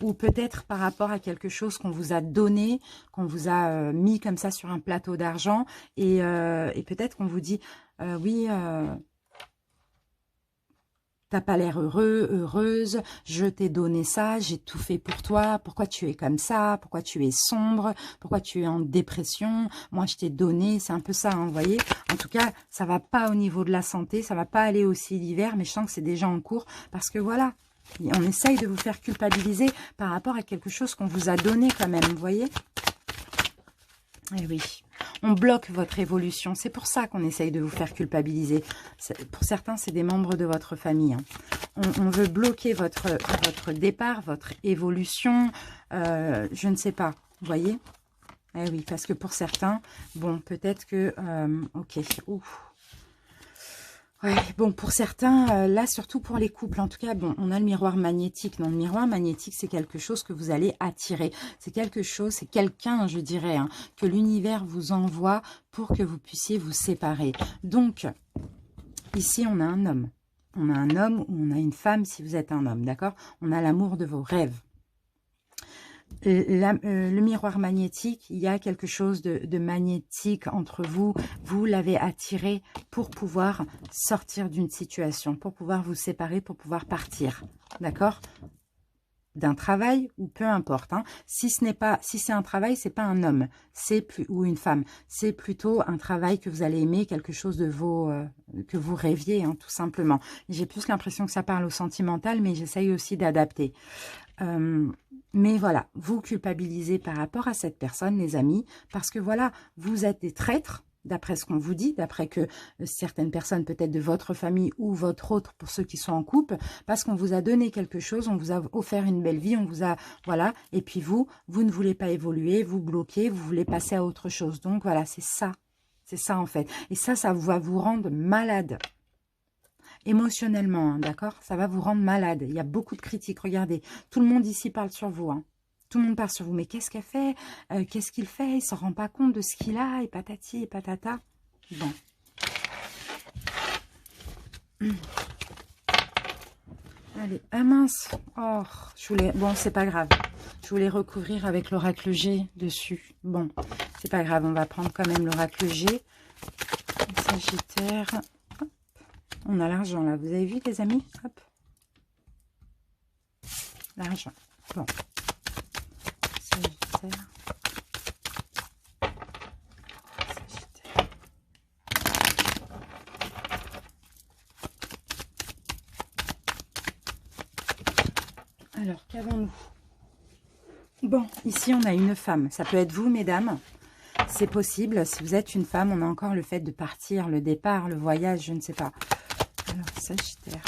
Ou peut-être par rapport à quelque chose qu'on vous a donné, qu'on vous a mis comme ça sur un plateau d'argent. Et peut-être qu'on vous dit, oui... T'as pas l'air heureux, heureuse, je t'ai donné ça, j'ai tout fait pour toi, pourquoi tu es comme ça, pourquoi tu es sombre, pourquoi tu es en dépression, moi je t'ai donné, c'est un peu ça, hein, vous voyez. En tout cas, ça va pas au niveau de la santé, ça va pas aller aussi l'hiver, mais je sens que c'est déjà en cours, parce que voilà, on essaye de vous faire culpabiliser par rapport à quelque chose qu'on vous a donné quand même, vous voyez. Eh oui, on bloque votre évolution. C'est pour ça qu'on essaye de vous faire culpabiliser. Pour certains, c'est des membres de votre famille. Hein. On veut bloquer votre départ, votre évolution. Je ne sais pas, vous voyez? Eh oui, parce que pour certains, bon, peut-être que... ok, ouf. Ouais, bon, pour certains, là, surtout pour les couples, en tout cas, bon, on a le miroir magnétique. Donc, le miroir magnétique, c'est quelque chose que vous allez attirer. C'est quelque chose, c'est quelqu'un, je dirais, hein, que l'univers vous envoie pour que vous puissiez vous séparer. Donc, ici, on a un homme. On a un homme ou on a une femme si vous êtes un homme, d'accord? On a l'amour de vos rêves. Le miroir magnétique, il y a quelque chose de magnétique entre vous. Vous l'avez attiré pour pouvoir sortir d'une situation, pour pouvoir vous séparer, pour pouvoir partir. D'accord? D'un travail ou peu importe. Hein. Si c'est un travail, c'est pas un homme, ou une femme. C'est plutôt un travail que vous allez aimer, quelque chose de que vous rêviez, hein, tout simplement. J'ai plus l'impression que ça parle au sentimental, mais j'essaye aussi d'adapter. Mais voilà, vous culpabilisez par rapport à cette personne, les amis, parce que voilà, vous êtes des traîtres, d'après ce qu'on vous dit, d'après que certaines personnes, peut-être de votre famille ou votre autre, pour ceux qui sont en couple, parce qu'on vous a donné quelque chose, on vous a offert une belle vie, on vous a, voilà, et puis vous ne voulez pas évoluer, vous bloquez, vous voulez passer à autre chose. Donc voilà, c'est ça en fait. Et ça va vous rendre malade. Émotionnellement, hein, d'accord? Ça va vous rendre malade. Il y a beaucoup de critiques. Regardez, tout le monde ici parle sur vous. Hein. Tout le monde parle sur vous. Mais qu'est-ce qu'elle fait? Qu'est-ce qu'il fait? Il ne se rend pas compte de ce qu'il a, et patati et patata. Bon. Allez, ah mince. Oh, bon, c'est pas grave. Je voulais recouvrir avec l'oracle G dessus. Bon, c'est pas grave. On va prendre quand même l'oracle G. Sagittaire. On a l'argent là, vous avez vu les amis? Hop. L'argent. Bon. Sagittaire. Sagittaire. Alors, qu'avons-nous? Bon, ici on a une femme. Ça peut être vous, mesdames. C'est possible. Si vous êtes une femme, on a encore le fait de partir, le départ, le voyage, je ne sais pas. Alors, Sagittaire.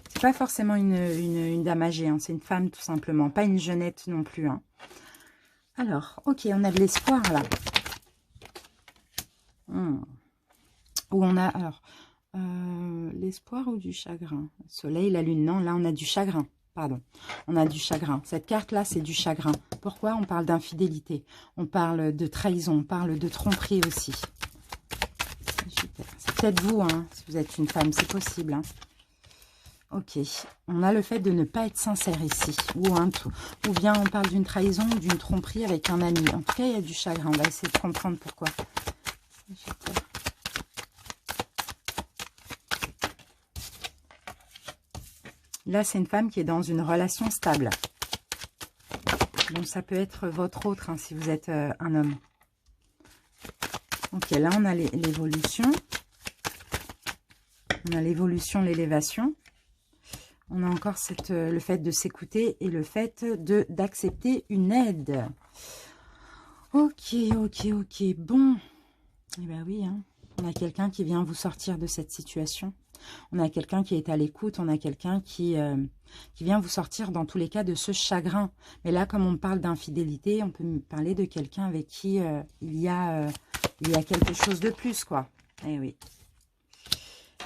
C'est pas forcément une dame âgée, hein, c'est une femme tout simplement. Pas une jeunette non plus. Hein. Alors, ok, on a de l'espoir là. Où on a, alors, l'espoir ou du chagrin? Soleil, la lune, non, là on a du chagrin. Pardon, on a du chagrin. Cette carte-là, c'est du chagrin. Pourquoi? On parle d'infidélité, on parle de trahison, on parle de tromperie aussi. C'est peut-être vous, hein, si vous êtes une femme, c'est possible. Hein. Ok, on a le fait de ne pas être sincère ici. Ou bien on parle d'une trahison ou d'une tromperie avec un ami. En tout cas, il y a du chagrin. On va essayer de comprendre pourquoi. Là, c'est une femme qui est dans une relation stable. Donc, ça peut être votre autre, hein, si vous êtes un homme. Ok, là, on a l'évolution. On a l'évolution, l'élévation. On a encore le fait de s'écouter et le fait d'accepter une aide. Ok, ok. Bon. Eh bien oui, hein. On a quelqu'un qui vient vous sortir de cette situation. On a quelqu'un qui est à l'écoute. On a quelqu'un qui vient vous sortir dans tous les cas de ce chagrin. Mais là, comme on parle d'infidélité, on peut parler de quelqu'un avec qui il y a quelque chose de plus, quoi. Eh oui.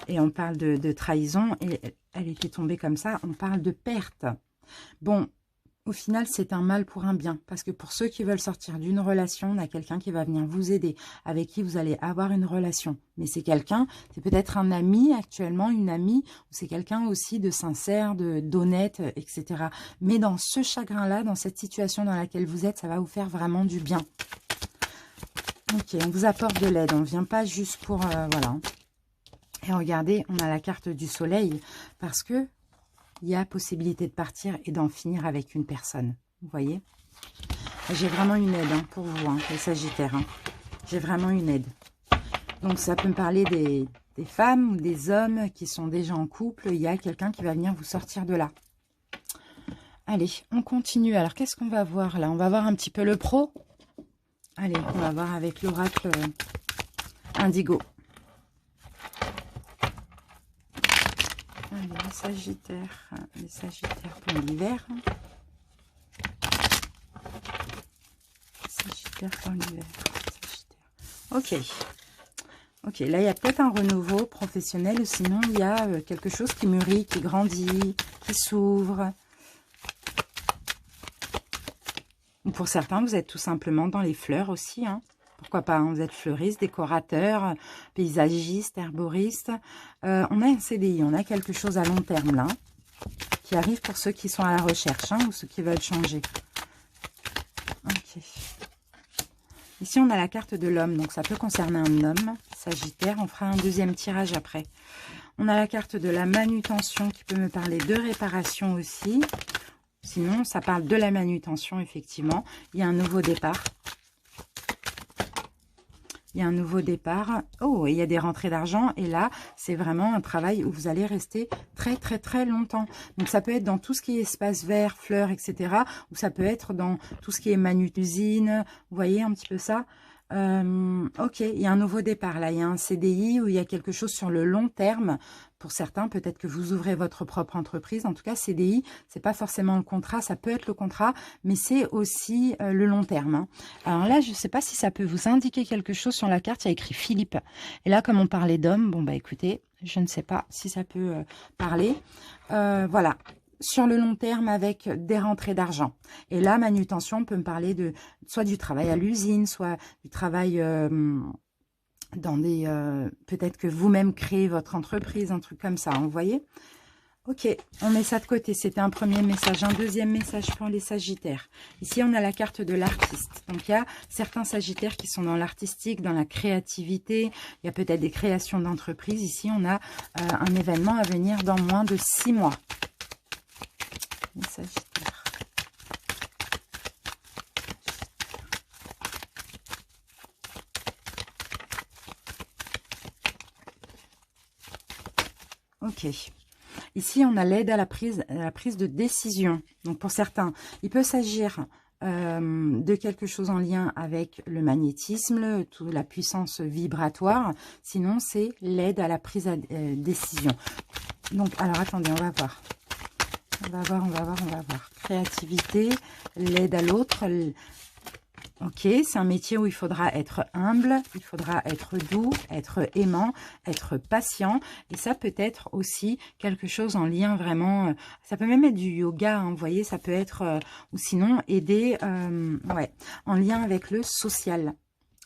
Et on parle de trahison, et elle était tombée comme ça, on parle de perte. Bon, au final, c'est un mal pour un bien, parce que pour ceux qui veulent sortir d'une relation, on a quelqu'un qui va venir vous aider, avec qui vous allez avoir une relation. Mais c'est quelqu'un, c'est peut-être un ami actuellement, une amie, ou c'est quelqu'un aussi de sincère, d'honnête, etc. Mais dans ce chagrin-là, dans cette situation dans laquelle vous êtes, ça va vous faire vraiment du bien. Ok, on vous apporte de l'aide, on ne vient pas juste pour... voilà. Et regardez, on a la carte du soleil parce que il y a possibilité de partir et d'en finir avec une personne. Vous voyez? J'ai vraiment une aide hein, pour vous, hein, les Sagittaires. Hein. J'ai vraiment une aide. Donc ça peut me parler des femmes ou des hommes qui sont déjà en couple. Il y a quelqu'un qui va venir vous sortir de là. Allez, on continue. Alors qu'est-ce qu'on va voir là? On va voir un petit peu le pro. Allez, on va voir avec l'oracle Indigo. Allez, les Sagittaires pour l'hiver. Sagittaire pour l'hiver. Ok. Ok, là, il y a peut-être un renouveau professionnel ou sinon, il y a quelque chose qui mûrit, qui grandit, qui s'ouvre. Ou pour certains, vous êtes tout simplement dans les fleurs aussi, hein. Pourquoi pas, hein, vous êtes fleuriste, décorateur, paysagiste, herboriste. On a un CDI, on a quelque chose à long terme, là, qui arrive pour ceux qui sont à la recherche, hein, ou ceux qui veulent changer. Ok. Ici, on a la carte de l'homme, donc ça peut concerner un homme, Sagittaire. On fera un deuxième tirage après. On a la carte de la manutention qui peut me parler de réparation aussi. Sinon, ça parle de la manutention, effectivement. Il y a un nouveau départ. Il y a un nouveau départ. Oh, il y a des rentrées d'argent. Et là, c'est vraiment un travail où vous allez rester très, très, très longtemps. Donc, ça peut être dans tout ce qui est espace vert, fleurs, etc. Ou ça peut être dans tout ce qui est usine. Vous voyez un petit peu ça? Ok, il y a un nouveau départ là. Il y a un CDI où il y a quelque chose sur le long terme. Pour certains, peut-être que vous ouvrez votre propre entreprise. En tout cas, CDI, c'est pas forcément le contrat. Ça peut être le contrat, mais c'est aussi le long terme, hein. Alors là, je ne sais pas si ça peut vous indiquer quelque chose sur la carte. Il y a écrit Philippe. Et là, comme on parlait d'homme, bon bah écoutez, je ne sais pas si ça peut parler. Voilà. Sur le long terme avec des rentrées d'argent. Et là, manutention peut me parler de soit du travail à l'usine, soit du travail dans des... peut-être que vous-même créez votre entreprise, un truc comme ça, hein, vous voyez? Ok, on met ça de côté. C'était un premier message. Un deuxième message pour les Sagittaires. Ici, on a la carte de l'artiste. Donc, il y a certains Sagittaires qui sont dans l'artistique, dans la créativité. Il y a peut-être des créations d'entreprise. Ici, on a un événement à venir dans moins de 6 mois. Les Sagittaires. Ok. Ici, on a l'aide à la prise de décision. Donc, pour certains, il peut s'agir de quelque chose en lien avec le magnétisme, toute la puissance vibratoire. Sinon, c'est l'aide à la prise de décision. Donc, alors, attendez, on va voir. On va voir. Créativité, l'aide à l'autre. Ok, c'est un métier où il faudra être humble, il faudra être doux, être aimant, être patient. Et ça peut être aussi quelque chose en lien vraiment... ça peut même être du yoga, hein, vous voyez, ça peut être... ou sinon, aider ouais, en lien avec le social.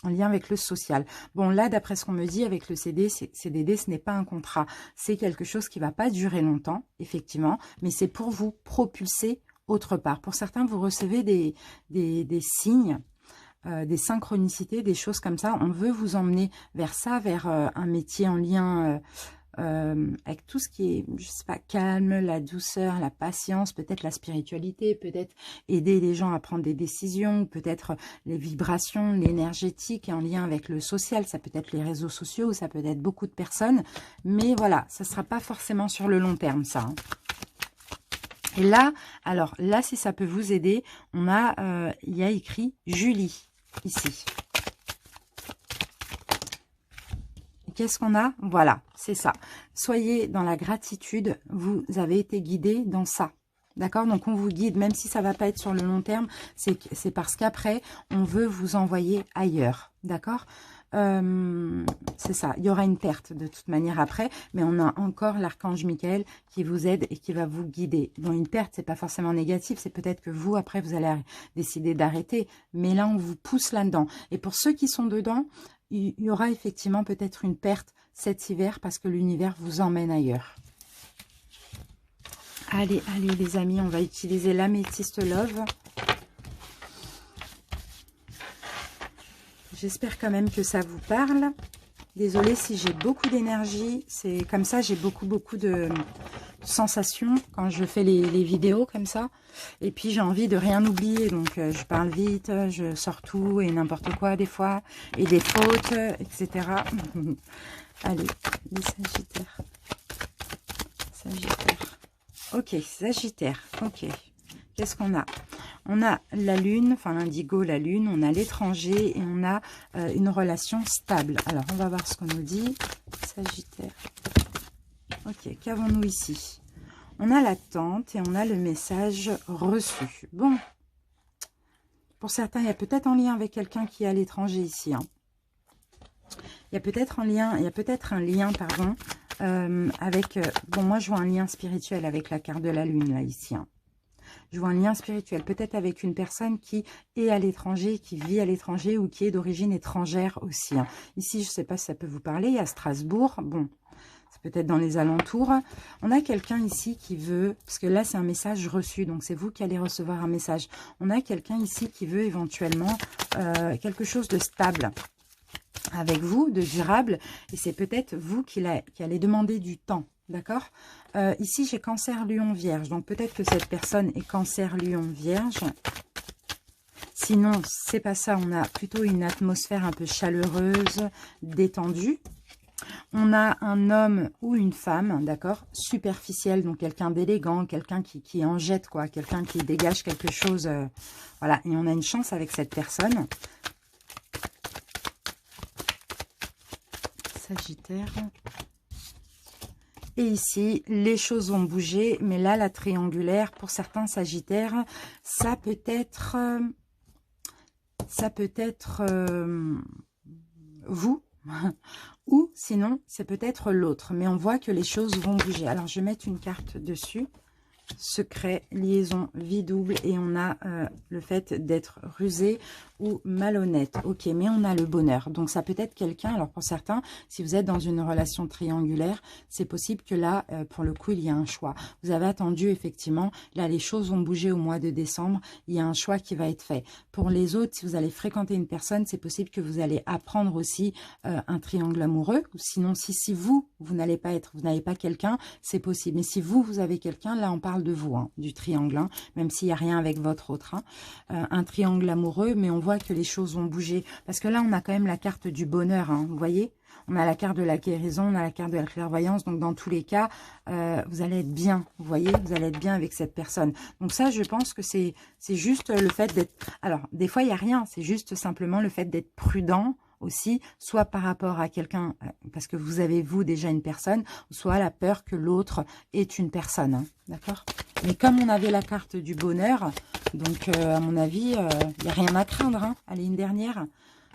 En lien avec le social. Bon, là, d'après ce qu'on me dit avec le CDD, ce n'est pas un contrat. C'est quelque chose qui ne va pas durer longtemps, effectivement, mais c'est pour vous propulser autre part. Pour certains, vous recevez des signes, des synchronicités, des choses comme ça. On veut vous emmener vers ça, vers un métier en lien avec tout ce qui est, je sais pas, calme, la douceur, la patience, peut-être la spiritualité, peut-être aider les gens à prendre des décisions, peut-être les vibrations, l'énergétique et en lien avec le social. Ça peut être les réseaux sociaux, ça peut être beaucoup de personnes. Mais voilà, ça ne sera pas forcément sur le long terme, ça, hein. Et là, alors là, si ça peut vous aider, on a, il y a écrit Julie, ici. Qu'est-ce qu'on a? Voilà, c'est ça. Soyez dans la gratitude, vous avez été guidé dans ça. D'accord? Donc, on vous guide, même si ça ne va pas être sur le long terme, c'est parce qu'après, on veut vous envoyer ailleurs. D'accord? C'est ça, il y aura une perte de toute manière après, mais on a encore l'archange Michael qui vous aide et qui va vous guider. Bon, une perte, c'est pas forcément négatif, c'est peut-être que vous, après, vous allez décider d'arrêter, mais là, on vous pousse là-dedans. Et pour ceux qui sont dedans, il y aura effectivement peut-être une perte cet hiver parce que l'univers vous emmène ailleurs. Allez, allez les amis, on va utiliser l'améthyste love. J'espère quand même que ça vous parle. Désolée si j'ai beaucoup d'énergie. C'est comme ça, j'ai beaucoup de sensations quand je fais les vidéos comme ça. Et puis, j'ai envie de rien oublier. Donc, je parle vite, je sors tout et n'importe quoi des fois. Et des fautes, etc. Allez, les Sagittaires. Sagittaire. Ok, Sagittaire. Ok. Qu'est-ce qu'on a? On a la lune, enfin l'indigo, la lune, on a l'étranger et on a une relation stable. Alors, on va voir ce qu'on nous dit. Sagittaire. Ok, qu'avons-nous ici? On a l'attente et on a le message reçu. Bon, pour certains, il y a peut-être en lien avec quelqu'un qui est à l'étranger ici, hein. Il y a peut-être un lien, pardon, avec... bon, moi, je vois un lien spirituel avec la carte de la lune, là, ici. Hein. Je vois un lien spirituel, peut-être avec une personne qui est à l'étranger, qui vit à l'étranger ou qui est d'origine étrangère aussi. Hein. Ici, je ne sais pas si ça peut vous parler, il y a Strasbourg, bon, c'est peut-être dans les alentours. On a quelqu'un ici qui veut, parce que là, c'est un message reçu, donc c'est vous qui allez recevoir un message. On a quelqu'un ici qui veut éventuellement quelque chose de stable avec vous, de durable, et c'est peut-être vous qui allez demander du temps. D'accord. Ici, j'ai Cancer, Lion, Vierge. Donc, peut-être que cette personne est Cancer, Lion, Vierge. Sinon, c'est pas ça. On a plutôt une atmosphère un peu chaleureuse, détendue. On a un homme ou une femme, d'accord, superficiel. Donc, quelqu'un d'élégant, quelqu'un qui en jette, quoi. Quelqu'un qui dégage quelque chose. Voilà. Et on a une chance avec cette personne. Sagittaire. Et ici, les choses vont bouger, mais là, la triangulaire, pour certains Sagittaires, ça peut être vous, ou sinon, c'est peut-être l'autre. Mais on voit que les choses vont bouger. Alors, je vais mettre une carte dessus. Secret, liaison, vie double, et on a le fait d'être rusé ou malhonnête. Ok, mais on a le bonheur. Donc, ça peut être quelqu'un, alors pour certains, si vous êtes dans une relation triangulaire, c'est possible que là, pour le coup, il y a un choix. Vous avez attendu, effectivement, là, les choses vont bouger au mois de décembre, il y a un choix qui va être fait. Pour les autres, si vous allez fréquenter une personne, c'est possible que vous allez apprendre aussi un triangle amoureux. Sinon, si vous n'allez pas être, vous n'avez pas quelqu'un, c'est possible. Mais si vous avez quelqu'un, là, on parle de vous, hein, du triangle, hein, même s'il n'y a rien avec votre autre. Hein. Un triangle amoureux, mais on voit que les choses vont bouger. Parce que là, on a quand même la carte du bonheur, hein, vous voyez. On a la carte de la guérison, on a la carte de la clairvoyance. Donc, dans tous les cas, vous allez être bien, vous voyez. Vous allez être bien avec cette personne. Donc, ça, je pense que c'est juste le fait d'être... Alors, des fois, il n'y a rien. C'est juste simplement le fait d'être prudent aussi, soit par rapport à quelqu'un, parce que vous avez, vous, déjà une personne, soit la peur que l'autre est une personne, hein, d'accord. Mais comme on avait la carte du bonheur, donc, à mon avis, il n'y a rien à craindre, hein. Allez, une dernière.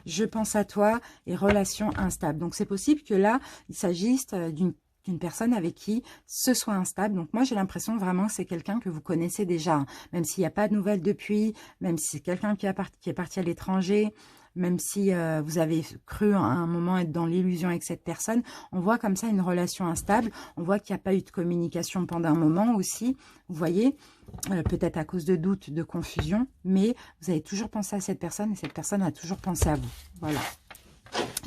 Je pense à toi et relation instable. Donc, c'est possible que là, il s'agisse d'une personne avec qui ce soit instable. Donc, moi, j'ai l'impression vraiment que c'est quelqu'un que vous connaissez déjà, hein. Même s'il n'y a pas de nouvelles depuis, même si c'est quelqu'un qui est parti à l'étranger, même si vous avez cru à un moment être dans l'illusion avec cette personne, on voit comme ça une relation instable. On voit qu'il n'y a pas eu de communication pendant un moment aussi, vous voyez, peut-être à cause de doutes, de confusion, mais vous avez toujours pensé à cette personne et cette personne a toujours pensé à vous. Voilà.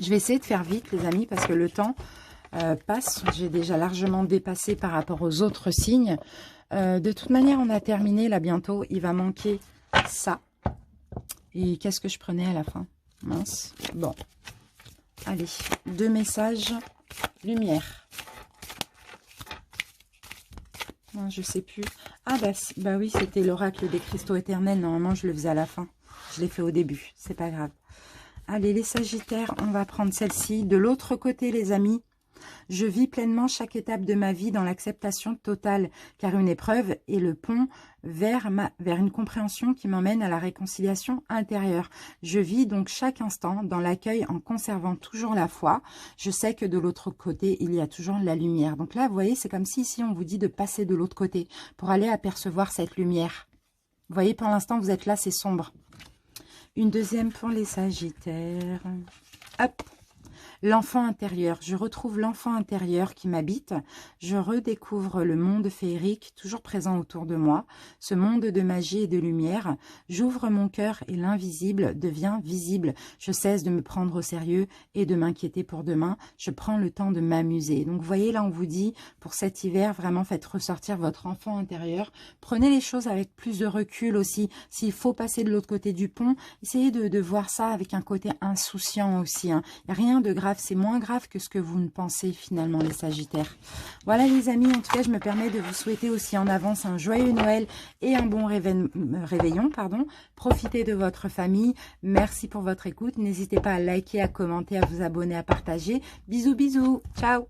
Je vais essayer de faire vite, les amis, parce que le temps passe. J'ai déjà largement dépassé par rapport aux autres signes. De toute manière, on a terminé là bientôt. Il va manquer ça. Et qu'est-ce que je prenais à la fin? Mince. Bon. Allez. 2 messages. Lumière. Non, je sais plus. Ah, bah oui, c'était l'oracle des cristaux éternels. Normalement, je le faisais à la fin. Je l'ai fait au début. C'est pas grave. Allez, les Sagittaires, on va prendre celle-ci. De l'autre côté, les amis, je vis pleinement chaque étape de ma vie dans l'acceptation totale, car une épreuve est le pont vers une compréhension qui m'emmène à la réconciliation intérieure. Je vis donc chaque instant dans l'accueil en conservant toujours la foi. Je sais que de l'autre côté, il y a toujours la lumière. Donc là, vous voyez, c'est comme si ici, on vous dit de passer de l'autre côté pour aller apercevoir cette lumière. Vous voyez, pour l'instant, vous êtes là, c'est sombre. Une deuxième pour les Sagittaires. Hop. L'enfant intérieur. Je retrouve l'enfant intérieur qui m'habite. Je redécouvre le monde féerique toujours présent autour de moi. Ce monde de magie et de lumière. J'ouvre mon cœur et l'invisible devient visible. Je cesse de me prendre au sérieux et de m'inquiéter pour demain. Je prends le temps de m'amuser. Donc, vous voyez, là, on vous dit, pour cet hiver, vraiment, faites ressortir votre enfant intérieur. Prenez les choses avec plus de recul aussi. S'il faut passer de l'autre côté du pont, essayez de voir ça avec un côté insouciant aussi, hein. Il n'y a rien de grave. C'est moins grave que ce que vous ne pensez finalement, les Sagittaires. Voilà, les amis, en tout cas, je me permets de vous souhaiter aussi en avance un joyeux Noël et un bon réveillon. Profitez de votre famille. Merci pour votre écoute. N'hésitez pas à liker, à commenter, à vous abonner, à partager. Bisous, bisous. Ciao.